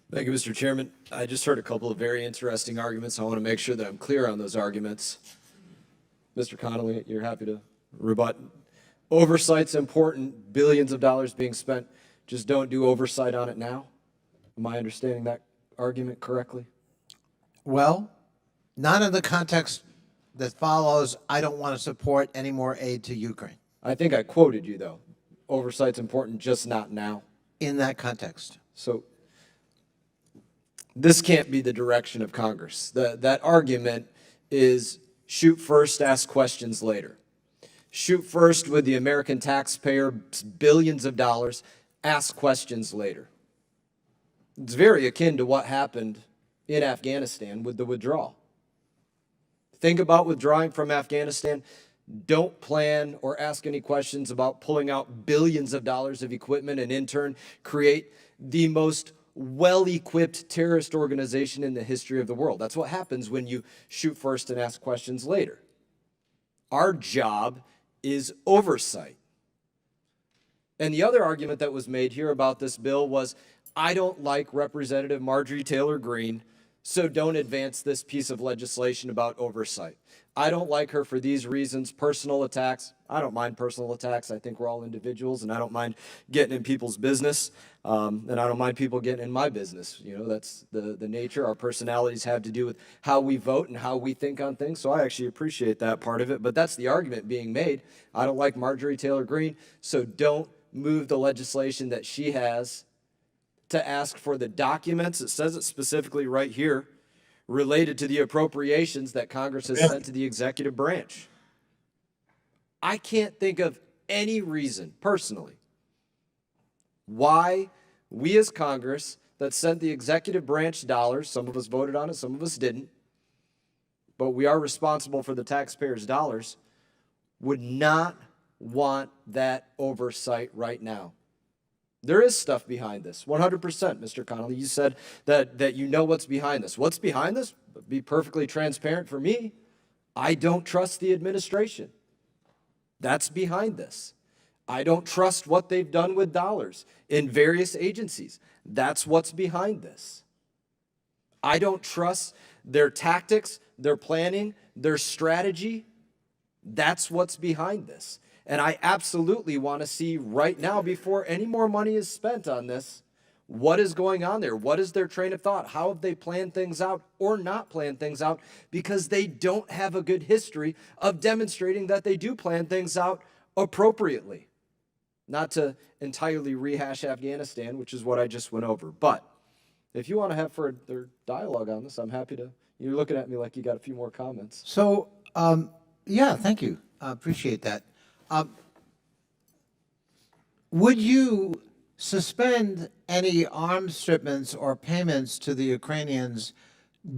Thank you, Mr. Chairman. I just heard a couple of very interesting arguments. I want to make sure that I'm clear on those arguments. Mr. Connolly, you're happy to rebut. Oversight's important, billions of dollars being spent. Just don't do oversight on it now. Am I understanding that argument correctly? Well, not in the context that follows. I don't want to support any more aid to Ukraine. I think I quoted you, though. Oversight's important, just not now. In that context. So this can't be the direction of Congress. That argument is shoot first, ask questions later. Shoot first with the American taxpayer, billions of dollars, ask questions later. It's very akin to what happened in Afghanistan with the withdrawal. Think about withdrawing from Afghanistan. Don't plan or ask any questions about pulling out billions of dollars of equipment and in turn create the most well-equipped terrorist organization in the history of the world. That's what happens when you shoot first and ask questions later. Our job is oversight. And the other argument that was made here about this bill was, I don't like Representative Marjorie Taylor Greene, so don't advance this piece of legislation about oversight. I don't like her for these reasons, personal attacks. I don't mind personal attacks. I think we're all individuals, and I don't mind getting in people's business, and I don't mind people getting in my business. You know, that's the nature. Our personalities have to do with how we vote and how we think on things, so I actually appreciate that part of it, but that's the argument being made. I don't like Marjorie Taylor Greene, so don't move the legislation that she has to ask for the documents, it says it specifically right here, related to the appropriations that Congress has sent to the executive branch. I can't think of any reason, personally, why we as Congress that sent the executive branch dollars, some of us voted on it, some of us didn't, but we are responsible for the taxpayers' dollars, would not want that oversight right now. There is stuff behind this, 100%, Mr. Connolly. You said that you know what's behind this. What's behind this? Be perfectly transparent for me. I don't trust the administration. That's behind this. I don't trust what they've done with dollars in various agencies. That's what's behind this. I don't trust their tactics, their planning, their strategy. That's what's behind this. And I absolutely want to see right now, before any more money is spent on this, what is going on there? What is their train of thought? How have they planned things out or not planned things out? Because they don't have a good history of demonstrating that they do plan things out appropriately. Not to entirely rehash Afghanistan, which is what I just went over. But if you want to have further dialogue on this, I'm happy to. You're looking at me like you got a few more comments. So, yeah, thank you. I appreciate that. Would you suspend any arms shipments or payments to the Ukrainians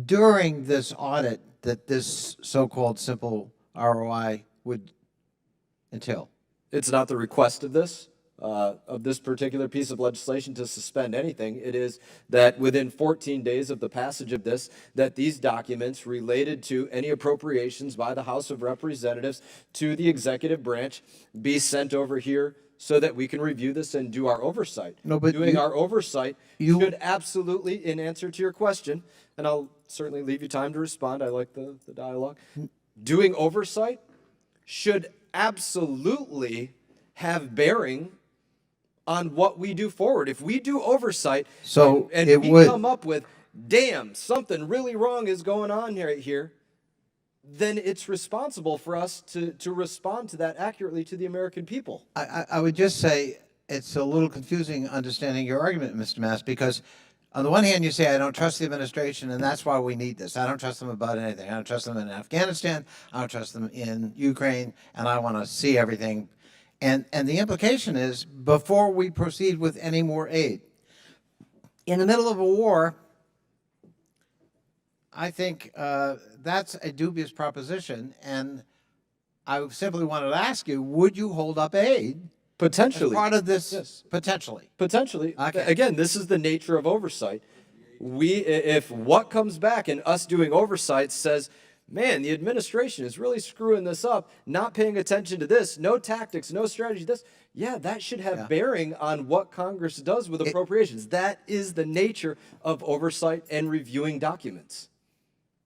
during this audit that this so-called simple ROI would entail? It's not the request of this particular piece of legislation to suspend anything. It is that within 14 days of the passage of this, that these documents related to any appropriations by the House of Representatives to the executive branch be sent over here so that we can review this and do our oversight. No, but doing our oversight should absolutely, in answer to your question, and I'll certainly leave you time to respond. I like the dialogue. Doing oversight should absolutely have bearing on what we do forward. If we do oversight and we come up with, damn, something really wrong is going on here, then it's responsible for us to respond to that accurately to the American people. I would just say it's a little confusing understanding your argument, Mr. Mast, because on the one hand you say, I don't trust the administration and that's why we need this. I don't trust them about anything. I don't trust them in Afghanistan. I don't trust them in Ukraine, and I want to see everything. And the implication is, before we proceed with any more aid, in the middle of a war, I think that's a dubious proposition, and I simply wanted to ask you, would you hold up aid? Potentially. As part of this, yes. Potentially. Potentially. Okay. Again, this is the nature of oversight. If what comes back and us doing oversight says, man, the administration is really screwing this up, not paying attention to this, no tactics, no strategy, this. Yeah, that should have bearing on what Congress does with appropriations. That is the nature of oversight and reviewing documents.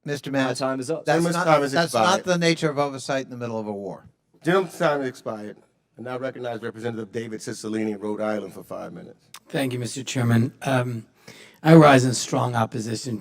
Mr. Mast, My time is up. That's, Gentleman's not, time has that's expired. not the nature of oversight in the middle of a war. Gentleman's time has expired. I now recognize Representative David Cicilline, Rhode Island, for 5 minutes. Thank you, Mr. Chairman. I rise in strong opposition